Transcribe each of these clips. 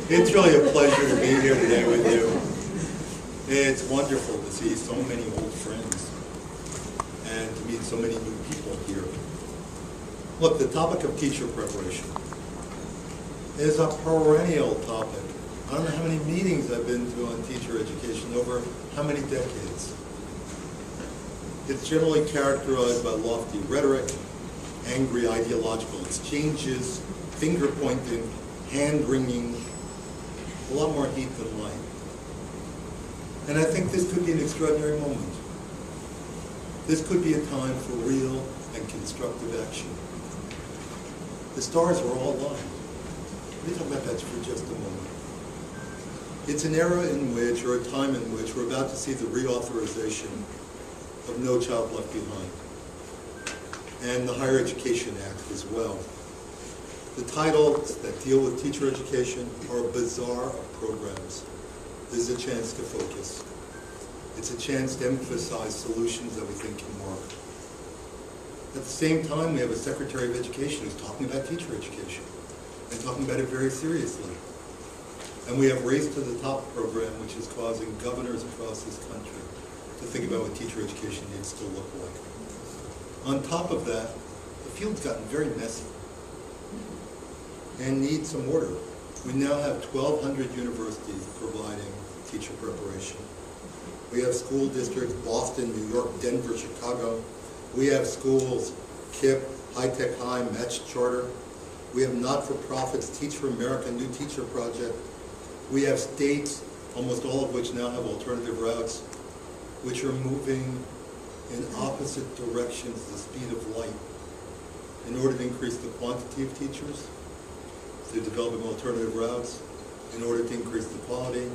It's really a pleasure to be here today with you. It's wonderful to see so many old friends and to meet so many new people here. Look, the topic of teacher preparation is a perennial topic. I don't know how many meetings I've been to on teacher education over how many decades. It's generally characterized by lofty rhetoric, angry ideological exchanges, finger-pointing, hand-wringing, a lot more heat than light. And I think this could be an extraordinary moment. This could be a time for real and constructive action. The stars are all aligned. Let me talk about that for just a moment. It's an era in which, or a time in which, we're about to see the reauthorization of No Child Left Behind, and the Higher Education Act as well. The titles that deal with teacher education are bizarre programs. This is a chance to focus. It's a chance to emphasize solutions that we think can work. At the same time, we have a Secretary of Education who's talking about teacher education and talking about it very seriously. And we have Race to the Top program, which is causing governors across this country to think about what teacher education needs to look like. On top of that, the field's gotten very messy and needs some order. We now have 1,200 universities providing teacher preparation. We have school districts, Boston, New York, Denver, Chicago. We have schools, KIPP, High Tech High, Match Charter. We have not-for-profits, Teach for America, New Teacher Project. We have states, almost all of which now have alternative routes, which are moving in opposite directions the speed of light in order to increase the quantity of teachers. They're developing alternative routes. In order to increase the quality,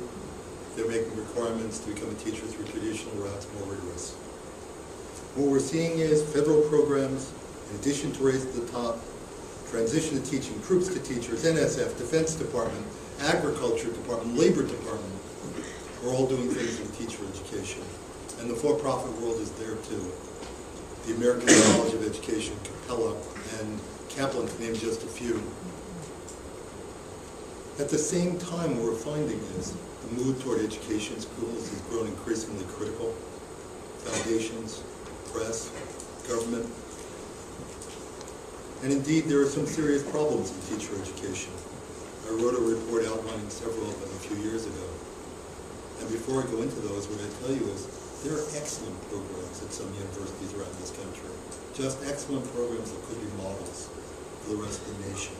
they're making requirements to become a teacher through traditional routes more rigorous. What we're seeing is federal programs, in addition to Raise to the Top, Transition to Teaching, Troops to Teachers, NSF, Defense Department, Agriculture Department, Labor Department, are all doing things in teacher education. And the for-profit world is there too. The American College of Education, Capella, and Kaplan, to name just a few. At the same time, what we're finding is the mood toward education schools has grown increasingly critical. Foundations, press, government. And indeed, there are some serious problems in teacher education. I wrote a report outlining several of them a few years ago. And before I go into those, what I tell you is there are excellent programs at some universities around this country. Just excellent programs that could be models for the rest of the nation.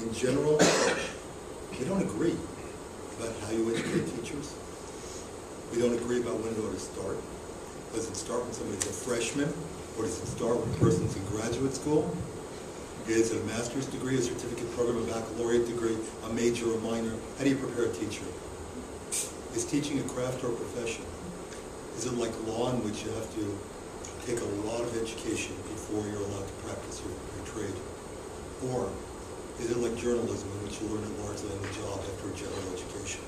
In general, we don't agree about how you educate teachers. We don't agree about when it ought to start. Does it start when somebody's a freshman? Or does it start when a person's in graduate school? Is it a master's degree, a certificate program, a baccalaureate degree, a major or minor? How do you prepare a teacher? Is teaching a craft or a profession? Is it like law in which you have to take a lot of education before you're allowed to practice your trade? Or is it like journalism in which you learn it largely on the job after a general education?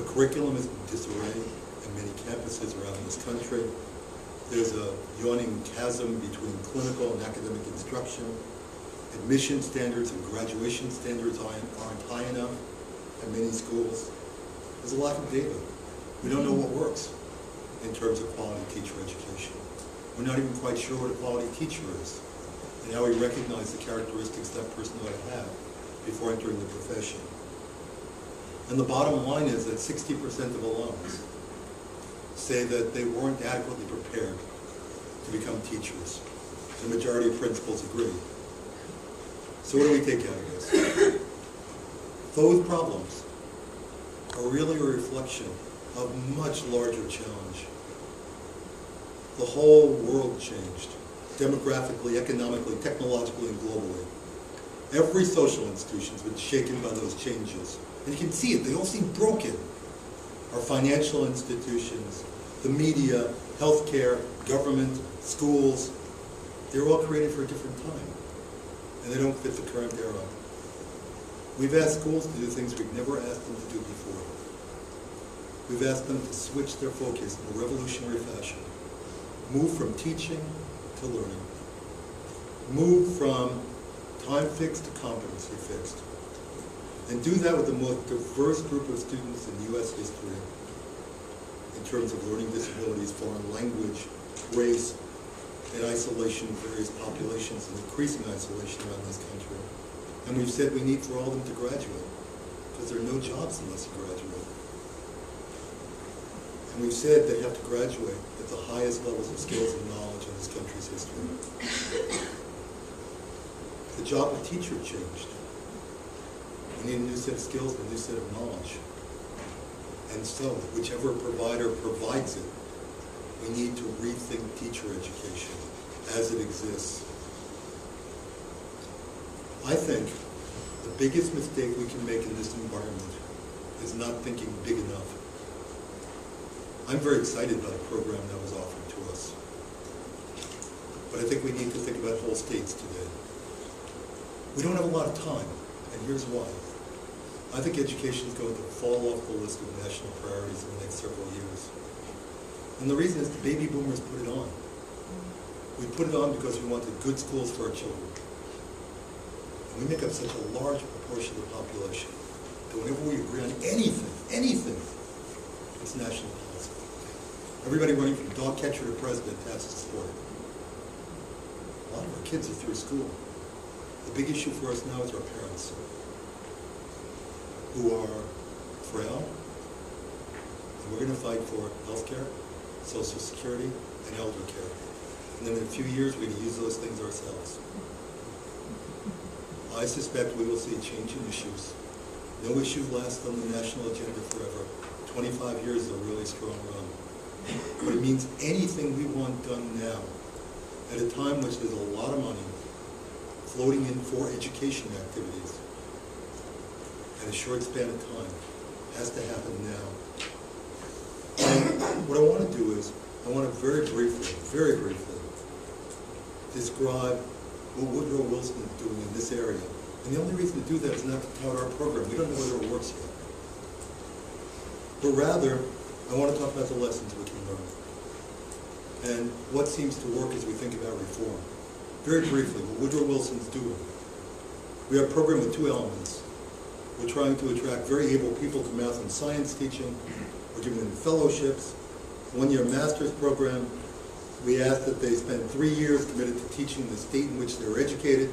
The curriculum is in disarray in many campuses around this country. There's a yawning chasm between clinical and academic instruction. Admission standards and graduation standards aren't high enough at many schools. There's a lack of data. We don't know what works in terms of quality teacher education. We're not even quite sure what a quality teacher is and how we recognize the characteristics that person ought to have before entering the profession. And the bottom line is that 60% of alums say that they weren't adequately prepared to become teachers. The majority of principals agree. So what do we take out of this? Those problems are really a reflection of a much larger challenge. The whole world changed, demographically, economically, technologically, and globally. Every social institution has been shaken by those changes. And you can see it, they all seem broken. Our financial institutions, the media, healthcare, government, schools, they're all created for a different time. And they don't fit the current era. We've asked schools to do things we've never asked them to do before. We've asked them to switch their focus in a revolutionary fashion. Move from teaching to learning. Move from time fixed to competency fixed. And do that with the most diverse group of students in U.S. history in terms of learning disabilities, foreign language, race, and isolation of various populations and increasing isolation around this country. And we've said we need for all of them to graduate, because there are no jobs unless you graduate. And we've said they have to graduate at the highest levels of skills and knowledge in this country's history. The job of teacher changed. We need a new set of skills and a new set of knowledge. And so, whichever provider provides it, we need to rethink teacher education as it exists. I think the biggest mistake we can make in this environment is not thinking big enough. I'm very excited by the program that was offered to us. But I think we need to think about whole states today. We don't have a lot of time, and here's why. I think education is going to fall off the list of national priorities in the next several years. And the reason is the baby boomers put it on. We put it on because we wanted good schools for our children. And we make up such a large proportion of the population that whenever we agree on anything, it's national policy. Everybody running from dog catcher to president has to support it. A lot of our kids are through school. The big issue for us now is our parents, who are frail, and we're going to fight for health care, Social Security, and elder care. And then in a few years, we're going to use those things ourselves. I suspect we will see changing issues. No issue lasts on the national agenda forever. 25 years is a really strong run. But it means anything we want done now, at a time which there's a lot of money floating in for education activities, in a short span of time, has to happen now. And what I want to do is, I want to very briefly, describe what Woodrow Wilson is doing in this area. And the only reason to do that is not to tout our program. We don't know whether it works yet. But rather, I want to talk about the lessons we can learn and what seems to work as we think about reform. Very briefly, what Woodrow Wilson's doing. We have a program with two elements. We're trying to attract very able people to math and science teaching. We're giving them fellowships, one-year master's program. We ask that they spend 3 years committed to teaching the state in which they're educated,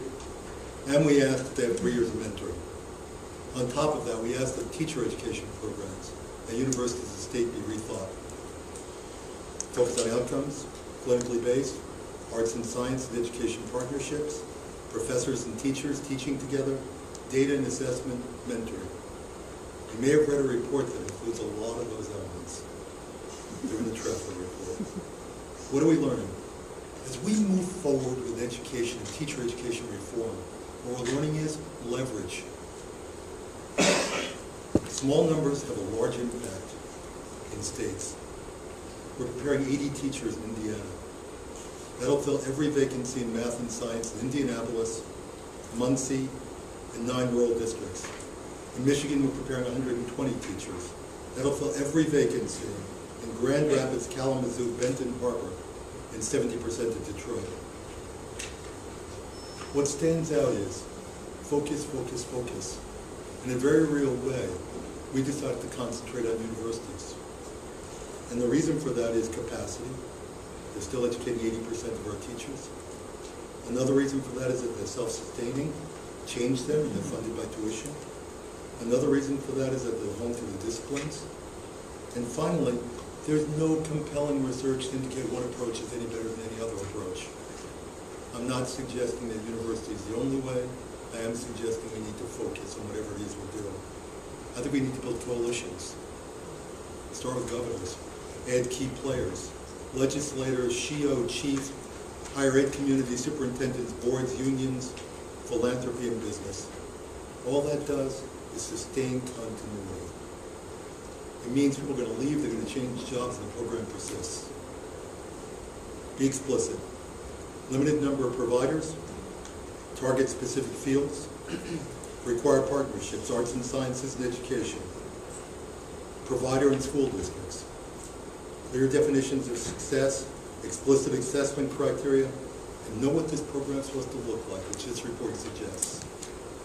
and we ask that they have 3 years of mentoring. On top of that, we ask that teacher education programs at universities of the state be rethought. Focus on outcomes, clinically based, arts and science and education partnerships, professors and teachers teaching together, data and assessment, mentoring. You may have read a report that includes a lot of those elements. They're in the Treffler report. What are we learning? As we move forward with education and teacher education reform, what we're learning is leverage. Small numbers have a large impact in states. We're preparing 80 teachers in Indiana. That'll fill every vacancy in math and science in Indianapolis, Muncie, and 9 rural districts. In Michigan, we're preparing 120 teachers. That'll fill every vacancy in Grand Rapids, Kalamazoo, Benton Harbor, and 70% of Detroit. What stands out is focus, focus, focus. In a very real way, we decided to concentrate on universities. And the reason for that is capacity. They're still educating 80% of our teachers. Another reason for that is that they're self-sustaining, change them, and they're funded by tuition. Another reason for that is that they're home to the disciplines. And finally, there's no compelling research to indicate one approach is any better than any other approach. I'm not suggesting that university is the only way. I am suggesting we need to focus on whatever it is we're doing. I think we need to build coalitions. Start with governors. Add key players. Legislators, SHIO, chief, higher ed community, superintendents, boards, unions, philanthropy, and business. All that does is sustain continuity. It means people are going to leave, they're going to change jobs, and the program persists. Be explicit. Limited number of providers, target specific fields, require partnerships, arts and sciences and education, provider and school districts, clear definitions of success, explicit assessment criteria, and know what this program is supposed to look like, which this report suggests.